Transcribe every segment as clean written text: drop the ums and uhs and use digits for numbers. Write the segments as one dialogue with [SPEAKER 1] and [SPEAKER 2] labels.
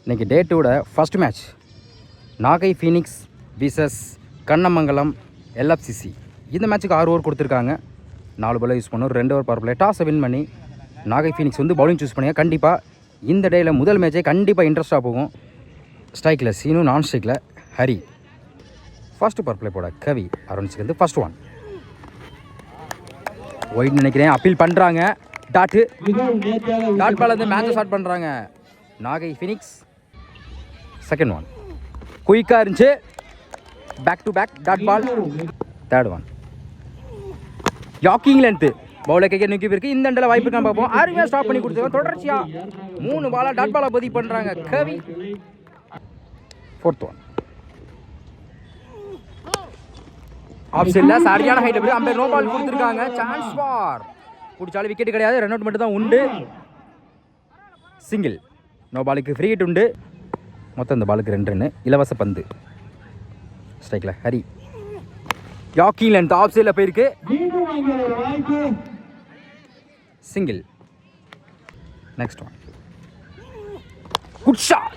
[SPEAKER 1] இன்றைக்கி day 2 first match Nagai Phoenix விசஸ் Kannamangalam LFCC. இந்த மேட்ச்சுக்கு 6 ஓவர் கொடுத்துருக்காங்க. 4 பால் யூஸ் பண்ணோம், 2 ஓவர் பவர் பிளே. டாஸை வின் பண்ணி நாகை ஃபீனிக்ஸ் வந்து பவுலிங் சூஸ் பண்ணிங்க. கண்டிப்பாக இந்த டேயில் முதல் மேட்சே கண்டிப்பாக இன்ட்ரெஸ்ட்டாக போகும். ஸ்ட்ரைக்கில் சீனு, நான் ஸ்ட்ரைக்கில் ஹரி. ஃபர்ஸ்ட் பவர் பிளே போட கவி அரௌண்ட்ஸுக்கு வந்து ஃபர்ஸ்ட் ஒன் ஒயிட் நினைக்கிறேன். அப்பீல் பண்ணுறாங்க. டாட் பால் வந்து மேட்சை ஸ்டார்ட் பண்ணுறாங்க நாகை ஃபீனிக்ஸ். செகண்ட் ஒன் குயிக்காக இருந்துச்சு, back to back dot ball. Third one யாக்கிங் லென்த்து பவுலை கைக்கு நோக்கி போயிருக்கு. இந்த அண்டில் வாய்ப்பு இருக்கான்னு பார்ப்போம். அருமையாக ஸ்டாப் பண்ணி கொடுத்துருக்கோம். தொடர்ச்சியாக 3 பாலாக டாட் பாலை பதிவு பண்ணுறாங்க கவி. ஃபோர்த் ஒன் ஆஃப் சைடில் சரியான ஹைட் போய் அம்பேர் நோ பால் கொடுத்துருக்காங்க. சான்ஸ் ஃபார் பிடிச்சாலும் விக்கெட் கிடையாது, ரன் அவுட் மட்டும் தான் உண்டு. சிங்கிள், நோ பாலுக்கு ஃப்ரீ ஹிட் உண்டு. மொத்தம் இந்த பாலுக்கு 2 ரன்னு. இலவச பந்து. ஸ்ட்ரைக்கில் ஹரி. யாக்கிங் லென்த் ஆஃப் சைடில் போயிருக்கு. Single. Next one good shot,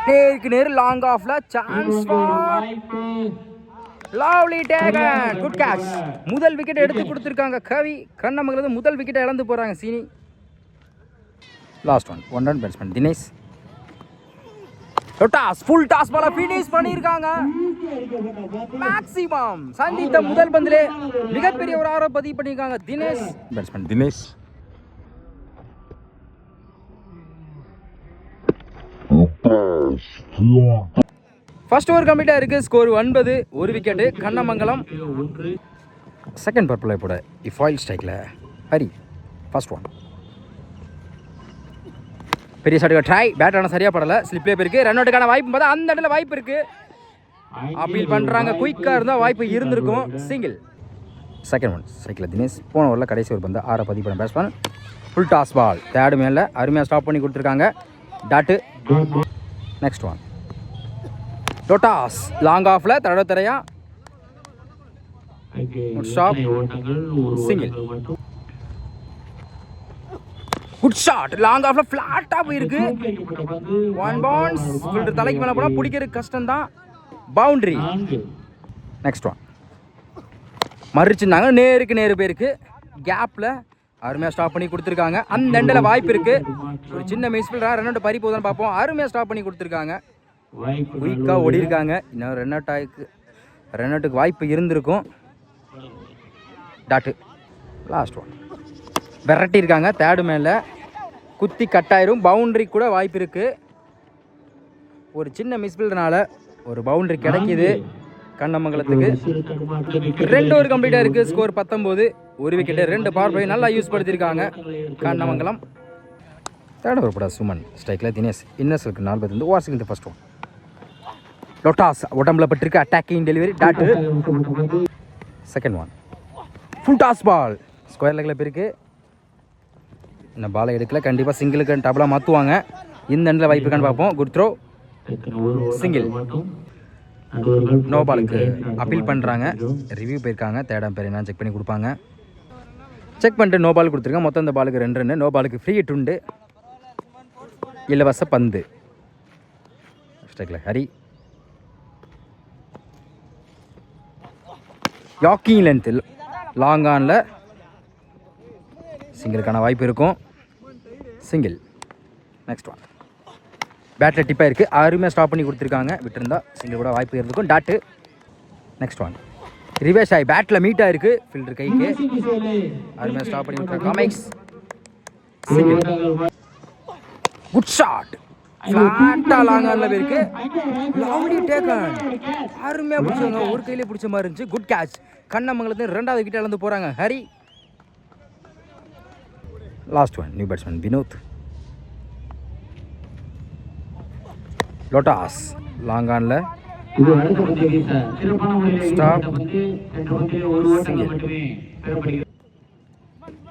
[SPEAKER 1] நேருக்கு நேர் லாங் ஆஃப்ல. Chance for lovely taken, good catch. முதல் விக்கெட் எடுத்து கொடுத்துருக்காங்க கவி. கண்ணமங்கலம் முதல் விக்கெட்டை இழந்து போகிறாங்க Seeni. Last one one run batsman Dinesh. Toss full toss பால ஃபினிஷ் பண்ணியிருக்காங்க. மேக்ஸிமம் சந்தித்த முதல் பந்திலே மிகப்பெரிய ஒரு ஆரோ பதிவு பண்ணியிருக்காங்க Dinesh. Batsman Dinesh. First over கம்ப்ளீட்டாக இருக்குது. ஸ்கோர் 9, ஒரு wicket Kannamangalam. Second power play போட இஃபாயில் ஸ்ட்ரைக்கில் ஹரி. ஃபர்ஸ்ட் ஒன் பெரிய ஷாட்டுக்கு ட்ரை, பேட் ஆனால் சரியாக படலை, ஸ்லிப்லேயே போயிருக்கு. ரன் அவுட்டுக்கான வாய்ப்பு பார்த்தா அந்த இடத்துல வாய்ப்பு இருக்குது. அப்பீல் பண்ணுறாங்க. குயிக்காக இருந்தால் வாய்ப்பு இருந்திருக்கும். சிங்கிள். செகண்ட் ஒன் ஸ்ட்ரைக்கில் தினேஷ். போன ஓவரில் கடைசி ஒரு பந்து 6 பதிவு பண்ண batsman. Full toss ball third மேலே அருமையாக ஸ்டாப் பண்ணி கொடுத்துருக்காங்க. டாட்டு. நெக்ஸ்ட் ஒன் டோட்டாஸ் லாங் ஆஃப்ல தரையா stop. Single. Good shot, long ஆஃப்ல ஃபிளாட்டா போயிருக்கு. One bounce. ஃபில்டர் தலைக்கு மேல போனா பிடிக்கிறது கஷ்டம் தான். பவுண்டரி. நெக்ஸ்ட் ஒன் மறிச்சிருந்தாங்க, நேருக்கு நேரு போயிருக்கு. கேப்ல அருமையாக ஸ்டாப் பண்ணி கொடுத்துருக்காங்க. அந்த எண்டில் வாய்ப்பு இருக்கு. ஒரு சின்ன மிஸ்ஃபீல்டரா ரன் அவுட் பறி போகுதான்னு பார்ப்போம். அருமையாக ஸ்டாப் பண்ணி கொடுத்துருக்காங்க. குயிக்காக ஓடி இருக்காங்க. இன்னும் ரன் அவுட்டுக்கு வாய்ப்பு இருந்திருக்கும். டாட்டு. லாஸ்ட் ஒன் விரட்டி இருக்காங்க. தேர்டு மேலே குத்தி கட்டாயிரும். பவுண்டரி கூட வாய்ப்பு இருக்குது. ஒரு சின்ன மிஸ்ஃபீல்டனால ஒரு பவுண்டரி கிடைக்கிது கண்ணமங்கலத்துக்கு. 2 ஓவர் கம்ப்ளீட்டாக இருக்குது. ஸ்கோர் 19, ஒரு விக்கெட்டு 2 பவர் பிளே நல்லா யூஸ் படுத்தியிருக்காங்க கண்ணமங்கலம். தேர்ட் ஓவர் போட சுமன். ஸ்ட்ரைக்கில் தினேஷ். இன்னர்ஸுக்கு 45 ஓவர்ஸுக்கு இந்த ஃபர்ஸ்ட் ஒன் லொட்டாஸ் உடம்புல பட்டிருக்கு. Attacking delivery. Dot. Second one full toss ball square லெக்கில் போயிருக்கு. இந்த பாலை எடுக்கல. கண்டிப்பாக சிங்கிளுக்கு டபுளாக மாற்றுவாங்க. இந்த எண்டில் வாய்ப்பு இருக்கான்னு பார்ப்போம். Good throw. சிங்கிள். நோ பாலுக்கு அப்பீல் பண்ணுறாங்க. ரிவ்யூ போயிருக்காங்க. தேர்ட் அம்பையர் என்ன செக் பண்ணி கொடுப்பாங்க. செக் பண்ணிட்டு நோ பால் கொடுத்துருக்காங்க. மொத்தம் இந்த பாலுக்கு 2 ரன்னு. நோ பாலுக்கு ஃப்ரீ ஹிட் உண்டு. இலவச பந்து. ஸ்ட்ரைக்கில் ஹரி. யாக்கிங் லென்த் லாங் ஆனில் சிங்கிளுக்கான வாய்ப்பு இருக்கும். சிங்கிள். நெக்ஸ்ட் ஒன் பேட்டில் டிப்பாக இருக்குது. அருமையாக ஸ்டாப் பண்ணி கொடுத்துருக்காங்க. விட்டுருந்தா சிங்கிள் கூட வாய்ப்பு இருந்திருக்கும். டாட்டு. நெக்ஸ்ட் ஒன் ரிவேஷ் ஆகி பேட்டில் மீட் ஆகிருக்கு ஃபீல்டர் கைக்கு. அருமையாக ஸ்டாப் பண்ணி விட்டுருக்காங்க. காமிக்ஸ். சிங்கிள். குட் ஷாட், ஃப்ளாட்டாக லாங் ஆனில் போயிருக்கு. Lovely taken. அருமையாக பிடிச்சாங்க. ஒரு கையிலே பிடிச்ச மாதிரி இருந்துச்சு. Good catch. கண்ணமங்கலத்து 2வது விக்கெட் இழந்து போகிறாங்க Hari. Last one new batsman Vinod. லோட்டாஸ் லாங் ஆனில் ஸ்டாப்.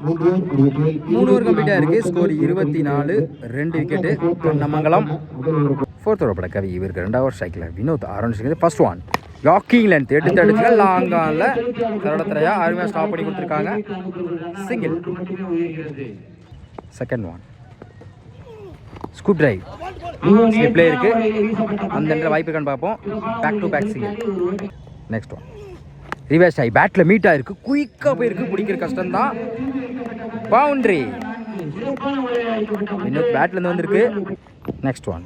[SPEAKER 1] 3 ஓவர் கம்ப்ளீட்டாக இருக்குது. Score 24, 2 wicket Kannamangalam. Fourth over பட கவி. இவருக்கு 2வது ஸ்ட்ரைக்கில் வினோத். ஆரம்பிச்சு ஃபர்ஸ்ட் ஒன் யாக்கிங் லென்த் எடுத்து அடிச்சு லாங் ஆனில் தரையா அருமையாக ஸ்டாப் பண்ணி கொடுத்துருக்காங்க. Single. Second one scoop drive ஸ்லிப்லேயே இருக்கு. அந்த இடத்துல வாய்ப்பு இருக்கான்னு பார்ப்போம். Back to back single. Next one reverse ஆகி பேட்டில் மீட் ஆயிருக்கு. குயிக்காக போயிருக்கு. பிடிக்கிற கஷ்டம்தான். பவுண்ட்ரி. இன்னும் பேட்லேருந்து வந்திருக்கு. நெக்ஸ்ட் ஒன்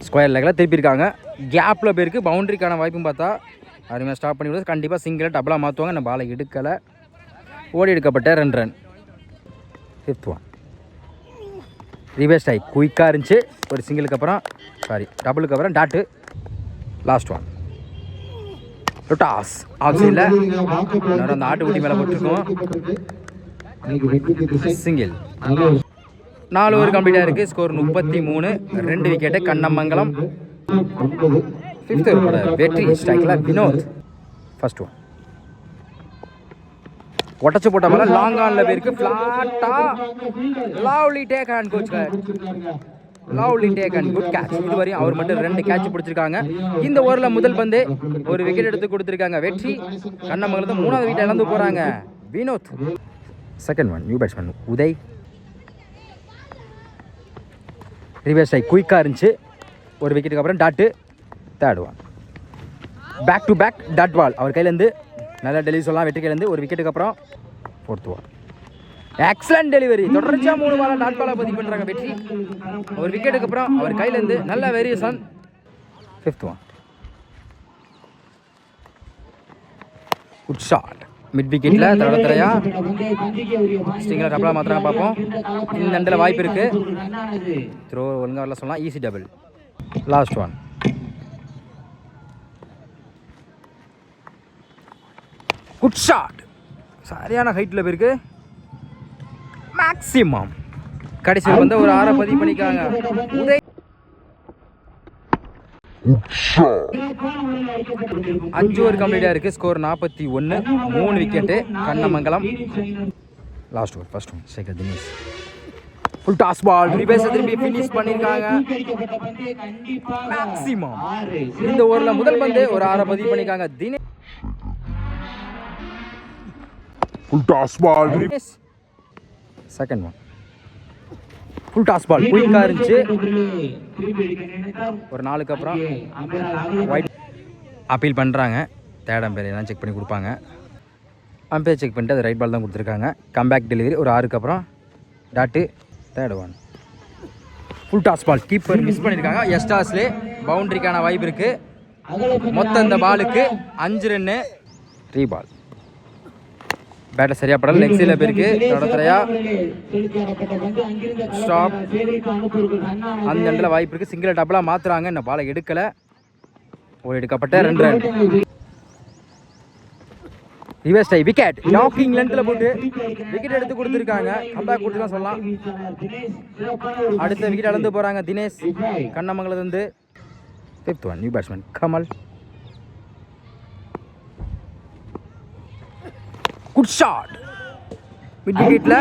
[SPEAKER 1] ஸ்கொயர் லெக்கில் திருப்பியிருக்காங்க. கேப்பில் போயிருக்கு. பவுண்ட்ரிக்கான வாய்ப்பும் பார்த்தா அருமையாக ஸ்டாப் பண்ணி விடுறது. கண்டிப்பாக சிங்கிளாக டபுளாக மாற்றுவாங்க. இந்த பாலை எடுக்கலை. ஓடி எடுக்கப்பட்ட 2 ரன். ஃபிஃப்த் ஒன் ரிவர்ஸ் ஆகி குயிக்காக இருந்துச்சு. ஒரு சிங்கிளுக்கு அப்புறம் டபுளுக்கு அப்புறம் dot. Last one toss off சைடில் அந்த ஆட்டுக்குட்டி மேலே போட்டுருக்கோம். சிங்கிள். 4 ஓவர் கம்ப்ளீட்டாக இருக்குது. ஸ்கோர் 33. 2 விக்கெட்டு. கண்ணமங்கலம். 5th ஓவரோட வெற்றி. ஸ்ட்ரைக்கில் வினோத். ஃபர்ஸ்ட் ஒன் ஒட்டச்சு போட்ட மேலே லாங் ஆனில் போயிருக்கு. ஃப்ளாட்டாக lovely take and good catch. இதுவரையும் அவர் மட்டும் 2 கேட்ச் பிடிச்சிருக்காங்க. இந்த ஓவரில் முதல் பந்து ஒரு விக்கெட் எடுத்து கொடுத்துருக்காங்க. வெற்றி. கண்ணமங்கலத்தை 3வது விக்கெட் இழந்து போகிறாங்க. Vinod. Second one new batsman Uday. Reverse ஆகி குயிக்காக இருந்துச்சு. ஒரு விக்கெட்டுக்கு அப்புறம் dot. Third one back to back dot ball அவர் கையிலேருந்து. நல்லா டெலிவரி சொல்லலாம். வெற்றி கையிலேருந்து. ஒரு விக்கெட்டுக்கு அப்புறம் ஃபோர்த் ஒன் எக்ஸலன்ட் டெலிவரி. தொடர்ச்சியாக 3 பாலை டாட் பாலாக பதிவு பண்ணுறாங்க. வெற்றி. ஒரு விக்கெட்டுக்கு அப்புறம் அவர் கையிலேருந்து நல்ல variation. Fifth one good shot. Mid விக்கெட்டில் தடத்தரையா ஸ்டிங்கில் டபுளாக மாத்திரம் பார்ப்போம். இந்த இடத்துல வாய்ப்பு இருக்குது. த்ரோ ஒழுங்காக வரல சொல்லலாம். Easy double. Last one good shot. சரியான ஹைட்டில் போயிருக்கு. மேக்ஸிமம் கடைசியில் வந்து ஒரு 6 பதிவு பண்ணிக்காங்க. உதய் 5 ஓவர் கம்ப்ளீட்டாக இருக்குது. Score 41. 3 wicket. Kannamangalam. Last over first one Sekar Dinesh. Full toss ball. Reverse திரும்பி ஃபினிஷ் பண்ணியிருக்காங்க. மேக்ஸிமம் இந்த ஓவரில் முதல் பந்து ஒரு 6 பதிவு பண்ணிக்காங்க. Dinesh full toss ball. Second one full toss ball. குயிக்காக இருந்துச்சு. ஒரு 4க்கு அப்புறம் ஒயிட் அப்பீல் பண்ணுறாங்க. தேர்ட் அம்பையர் எல்லாம் செக் பண்ணி கொடுப்பாங்க. அம்பையர் செக் பண்ணிட்டு அது ரைட் பால் தான் கொடுத்துருக்காங்க. Comeback delivery. ஒரு 6க்கு அப்புறம் dot. Third one full toss ball. Keeper miss பண்ணியிருக்காங்க. எஸ்டாஸ்லே பவுண்டரிக்கான வாய்ப்பு இருக்குது. மொத்தம் இந்த பாலுக்கு 5 ரன்னு. 3 பால். பேட்டை சரியா படல. லெக் சைடில் போயிருக்கு. தடத்தரையா ஸ்டாப். அந்த இடத்துல வாய்ப்பு இருக்குது. சிங்கிள் டபுளாக மாற்றுறாங்க. இந்த பாலை எடுக்கலை. ஒரு எடுக்கப்பட்ட 2 ரன். ரிவர்ஸ் டை விக்கெட். டாக்கிங் லென்த்தில் போட்டு விக்கெட் எடுத்து கொடுத்துருக்காங்க. கம்பேக் கொடுத்து தான் சொல்லலாம். அடுத்த விக்கெட் இழந்து போகிறாங்க. தினேஷ் கண்ணமங்கலத்துலேருந்து. 5th one new batsman Kamal. Good shot. Mid விக்கெட்டில்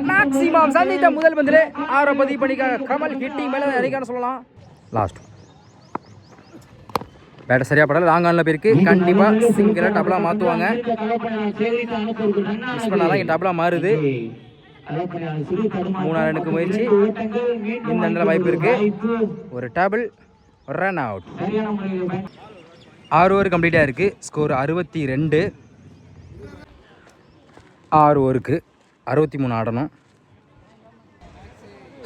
[SPEAKER 1] மேக்ஸிமம் சந்தித்த முதல் பந்தில் 6 பதிவு பண்ணிக்காங்க. கமல் ஹிட்டிங் மேலே அடிக்கான சொல்லலாம். லாஸ்ட் பேட்டை சரியாக படல. லாங் ஆனில் போயிருக்கு. கண்டிப்பாக சிங்கிளாக டபுளாக மாற்றுவாங்க. மிஸ் பண்ணாதான் இங்கே டபுளாக மாறுது. 3 ரன்னுக்கு முயற்சி. இந்த இடத்துல வாய்ப்பு இருக்குது. ஒரு டபுள். Run out. 6 ஓவர் கம்ப்ளீட்டாக இருக்குது. ஸ்கோர் 62. 6 ஓவருக்கு 63 ஆடணும்.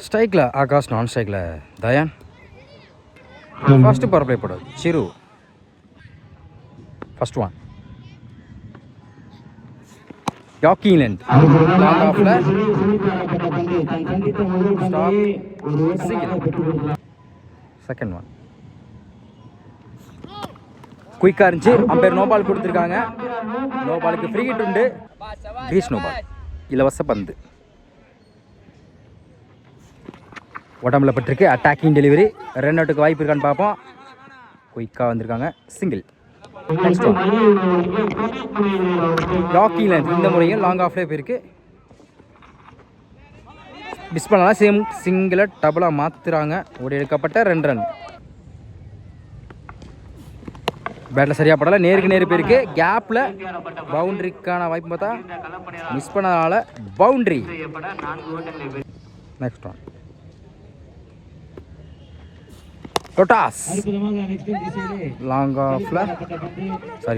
[SPEAKER 1] ஸ்ட்ரைக்கில் ஆகாஷ். நான் ஸ்ட்ரைக்கில் தயான். ஃபர்ஸ்ட் பவர் பிளே போடுறது சிரு. First one attacking length. Long ஆஃப்ல ஸ்டாப். சிங்கிள். செகண்ட் ஒன் குயிக்காக இருந்துச்சு. அம்பையர் நோ பால் கொடுத்துருக்காங்க. நோ பாலுக்கு ஃப்ரீ ஹிட் உண்டு. Crease no ball. இலவச பந்து. உடம்புல பட்டிருக்கு. Attacking delivery. ரன் அவுட்டுக்கு வாய்ப்பு இருக்கான்னு பார்ப்போம். குயிக்காக வந்திருக்காங்க. Single. Next one attacking length. இந்த முறையும் லாங் ஆஃப்லேயே போயிருக்கு. மிஸ் பண்ணலாம். சேம் சிங்கிளை டபுளாக மாற்றுறாங்க. ஓடி எடுக்கப்பட்ட 2 ரன். பேட்டில் சரியாக படலை. நேருக்கு நேரு போயிருக்கு. கேப்பில் பவுண்ட்ரிக்கான வாய்ப்பு பார்த்தா மிஸ் பண்ணதால பவுண்ட்ரி. நெக்ஸ்ட் ஒன் லோட்டாஸ் லாங் ஆஃப்ல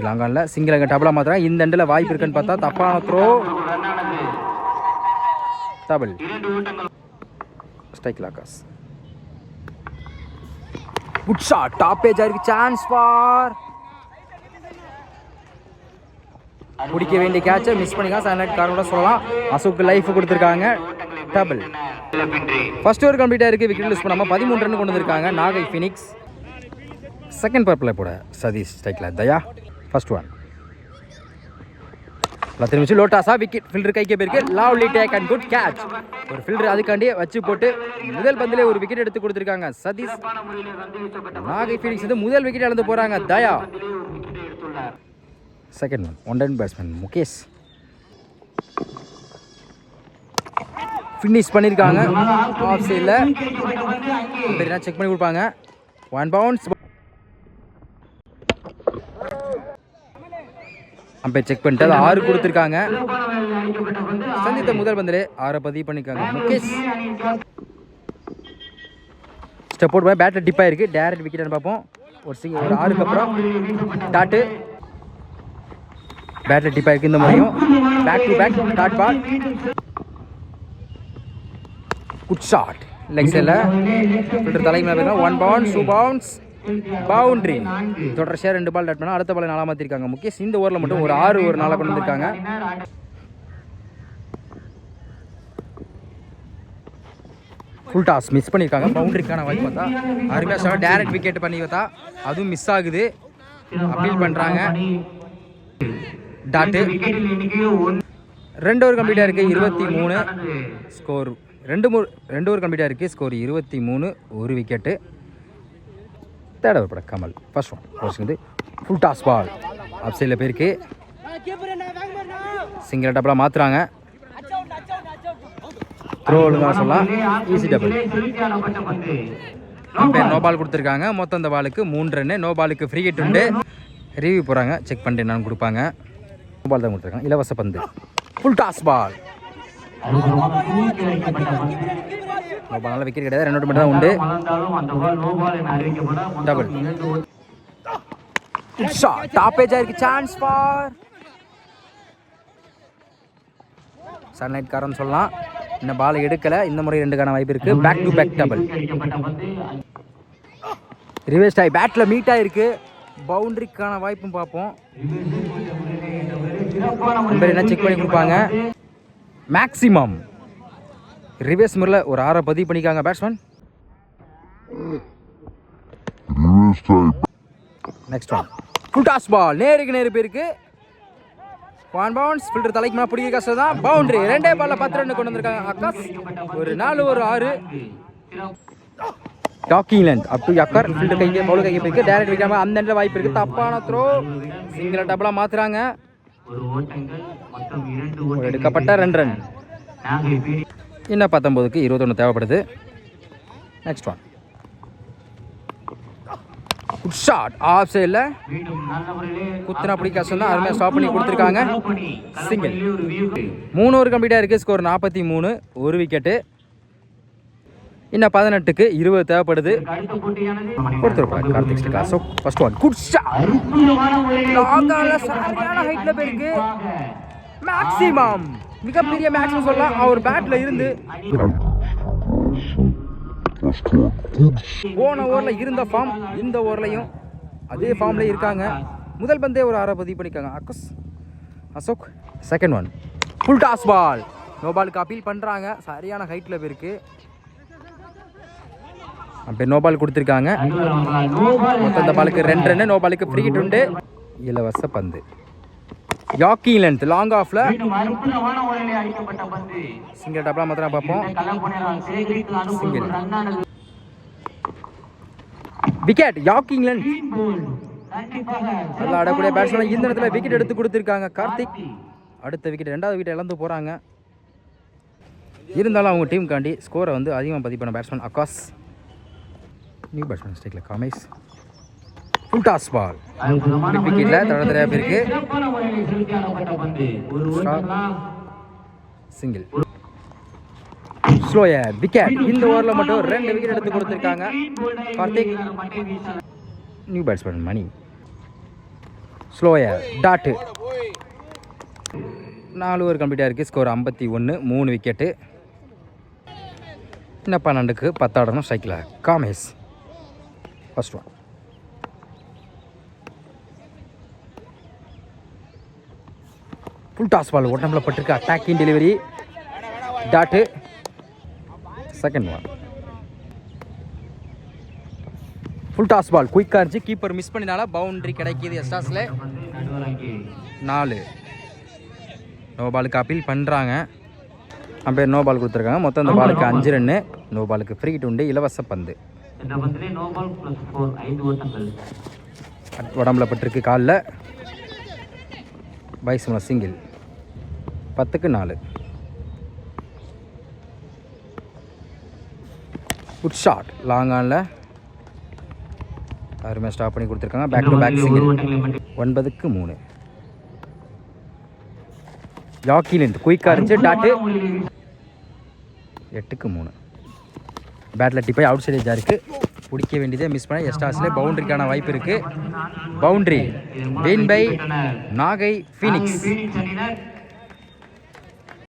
[SPEAKER 1] லாங் ஆன்ல சிங்கிள் அங்கே டபுளாக மாத்திரம் இந்த எண்டில் வாய்ப்பு இருக்குன்னு பார்த்தா தப்பான த்ரோ டபுள் ஸ்ட்ரைக் லாக்காஸ் குட் ஷாட் டாப் பேஜ் ஆயிருக்கு சான்ஸ் ஃபார் பிடிக்க வேண்டிய கேட்சை மிஸ் பண்ணிக்கலாம் சன்லைட் காரோட சொல்லலாம் அசோக்கு லைஃப் கொடுத்துருக்காங்க டபுள் ஃபர்ஸ்ட் ஓவர் கம்ப்ளீட் ஆயிருக்கு விக்கெட் லூஸ் பண்ணாமல் 13 ரன் கொண்டு வந்திருக்காங்க நாகை ஃபினிக்ஸ் செகண்ட் பர்பில் போட சதீஷ் ஸ்ட்ரைக்கில் தயா ஃபர்ஸ்ட் ஒன் திரும்பிச்சு லோட்டாஸா விக்கெட் ஃபில்டர் கைக்கே போயிருக்கு lovely take and good catch ஒரு ஃபில்டர் அதுக்காண்டி வச்சு போட்டு முதல் பந்திலே ஒரு விக்கெட் எடுத்து கொடுத்துருக்காங்க சதீஷ் நாகை ஃபீனிக்ஸ் வந்து முதல் விக்கெட் இழந்து போறாங்க Daya second one done batsman Mukesh finish பண்ணியிருக்காங்க ஆஃப் சைடில் செக் பண்ணி கொடுப்பாங்க 1 பவுன்ஸ் அம்பையர் செக் பண்ணிட்டு அது 6 கொடுத்துருக்காங்க சந்தித்த முதல் பந்திலே 6 பதிவு பண்ணியிருக்காங்க முகேஷ் ஸ்டெப் அவுட் போய் பேட்டில் டிப் ஆயிருக்கு டேரக்ட் விக்கெட்னு பார்ப்போம் ஒரு 6க்கு அப்புறம் டாட்டு பேட்டில் டிப் ஆயிருக்கு இந்த முறையும் back to back dot ball good shot leg சைடில் ஃபில்டர் தலைக்கு மேலே 1 பவுன்ஸ் 2 பவுன்ஸ் பவுண்டரி தொடர்ச்சியாக 2 பால் டாட் பண்ணால் அடுத்த பால் 4 மாற்றிருக்காங்க முகேஷ் இந்த ஓவரில் மட்டும் ஒரு 6 ஒரு 4 கொண்டு வந்திருக்காங்க ஃபுல் டாஸ் மிஸ் பண்ணியிருக்காங்க பவுண்டரிக்கான வாய்ப்பு பார்த்தா அருமையாக டேரக்ட் விக்கெட் பண்ணி பார்த்தா அதுவும் மிஸ் ஆகுது அப்பீல் பண்ணுறாங்க டாட்டு 2 ஓவர் கம்ப்ளீட்டாக இருக்குது 23 ஸ்கோர் 2 ஓவர் கம்ப்ளீட்டாக இருக்குது ஸ்கோர் 23 ஒரு விக்கெட்டு தேர்ட் ஓவர் பட கமல் ஃபர்ஸ்ட் ஒன் வந்து ஃபுல் டாஸ் பால் ஆஃப் சைடில் போயிருக்கு சிங்கிள் டபுளாக மாற்றுறாங்க த்ரோ ஒழுங்காக சொல்லலாம் easy double umpire no ball கொடுத்துருக்காங்க மொத்தம் இந்த பாலுக்கு 3 ரன்னு நோ பாலுக்கு ஃப்ரீ ஹிட் உண்டு ரிவ்யூ போகிறாங்க செக் பண்ணிட்டு என்னன்னு கொடுப்பாங்க நோ பால் தான் கொடுத்துருக்காங்க இலவச பந்து ஃபுல் டாஸ் பால் நல்ல விக்கெட் கிடையாது 2 மட்டும் தான் உண்டு டபுள் ஷாட் டாப் பேஜ் ஆயிருக்கு சான்ஸ் ஃபார் சன்லைட் காரன் சொல்லலாம் இந்த பால் எடுக்கல இந்த முறை 2க்கான வாய்ப்பு இருக்கு back to back double reverse ஆகி பேட்ல மீட் ஆயிருக்கு பவுண்டரிக்கான வாய்ப்பும் பார்ப்போம் என்ன செக் பண்ணி கொடுப்பாங்க மேக்ஸிமம் ரிவர்ஸ் முறையில் ஒரு 6 பதிவு பண்ணிக்காங்க batsman next one full toss ball நேருக்கு நேரு போயிருக்கு 1 பவுன்ஸ் ஃபில்டர் தலைக்கு மேலே பிடிக்க கஷ்டம் தான் பவுண்டரி 2 பால்ல 10 ரன் கொண்டு வந்திருக்காங்க அக்காஸ் ஒரு 4 ஒரு 6 attacking length up to yorker fielder கைக்கு பவுல் கைக்கு போயிருக்கு டேரக்ட் வைக்காம அந்த இடத்துல வாய்ப்பு இருக்குது தப்பான த்ரோ சிங்கிள் டபுளாக மாற்றுறாங்க ஒரு எடுக்கப்பட்ட 2 ரன் இன்னும் 19க்கு 21 தேவைப்படுது next one good shot off சைடில் குத்துனா பிடி கஷ்டம் தான் அருமையாக ஸ்டாப் பண்ணி கொடுத்துருக்காங்க சிங்கிள் 3 ஓவர் கம்ப்ளீட்டாக இருக்குது ஸ்கோர் 43 ஒரு விக்கெட்டு இன்னும் 18க்கு 20 தேவைப்படுது கொடுத்துருப்பாங்க கார்த்திக் ஸ்டிக் Ashok first one good shot சரியான ஹைட்டில் போயிருக்கு மேக்ஸிமம் மிகப்பெரிய மேக்ஸிமம் சொல்லலாம் அவர் பேட்ல இருந்து போன ஓவரில் இருந்த ஃபார்ம் இந்த ஓவர்லையும் அதே ஃபார்ம்ல இருக்காங்க முதல் பந்தே ஒரு 6 பதிவு பண்ணிக்காங்க Ashok second one full toss ball no பாலுக்கு அப்பீல் பண்ணுறாங்க சரியான ஹைட்டில் போயிருக்கு அப்போ நோ பால் கொடுத்துருக்காங்க மொத்தம் இந்த பாலுக்கு 2 ரன்னு நோ பாலுக்கு ஃப்ரீ ஹிட் உண்டு இலவச பந்து யாக்கி லென்த் லாங் ஆஃப்ல சிங்கிள் டபுளா மாத்திரம் பார்ப்போம் சிங்கிள் விக்கெட் யாக்கிங் லென்த் நல்லா ஆடக்கூடிய பேட்ஸ்மேன் இந்த இடத்துல விக்கெட் எடுத்து கொடுத்துருக்காங்க கார்த்திக் அடுத்த விக்கெட் 2வது விக்கெட் இழந்து போகிறாங்க இருந்தாலும் அவங்க டீமுக்காண்டி ஸ்கோரை வந்து அதிகமாக பதிவு பண்ண பேட்ஸ்மேன் அக்காஸ் நியூ பேட்ஸ்மேன் ஸ்டேக்கில் காமேஸ் ஃபுல் டாஸ் பால் விக்கெட்டில் தடத்தரையாக போயிருக்கு சிங்கிள் ஸ்லோயர் விக்கெட். இந்த ஓவரில் மட்டும் 2 விக்கெட் எடுத்து கொடுத்துருக்காங்க Karthik. New batsman Mani. Slower dot. 4 over கம்ப்ளீட்டாக இருக்குது. ஸ்கோர் 51. 3 விக்கெட்டு. இன்னும் 12க்கு 10 ஆடணும் ஸ்ட்ரைக்கில். Kamesh first one. Full toss ball உடம்புல பட்டிருக்கு. Attacking delivery dot. Second one. Full toss ball குயிக்காக இருந்துச்சு. கீப்பர் மிஸ் பண்ணினால பவுண்டரி கிடைக்கிது எஸ்டாஸில். 4. நோ பாலுக்கு அப்பீல் பண்ணுறாங்க. அம்பேர் நோ பால் கொடுத்துருக்காங்க. மொத்தம் இந்த பாலுக்கு 5 ரன்னு. நோ பாலுக்கு ஃப்ரீ ஹிட் உண்டு. இலவச பந்து. உடம்புல பட்டிருக்கு காலில். பைஸ்மல சிங்கிள். 10க்கு 4. Good shot. லாங் ஆனில் அருமையாக ஸ்டாப் பண்ணி கொடுத்துருக்காங்க. Back to back single. 9க்கு 3. யாக்கிலேருந்து குயிக்காக இருந்துச்சு. டாட்டு. 8க்கு 3. பேட்டில் டிப்பாய் அவுட் சைடேஜாக இருக்குது. பிடிக்க வேண்டியதே மிஸ் பண்ண. எஸ்டாஸில் பவுண்டரிக்கான வாய்ப்பு இருக்குது. Boundary win by Nagai Phoenix.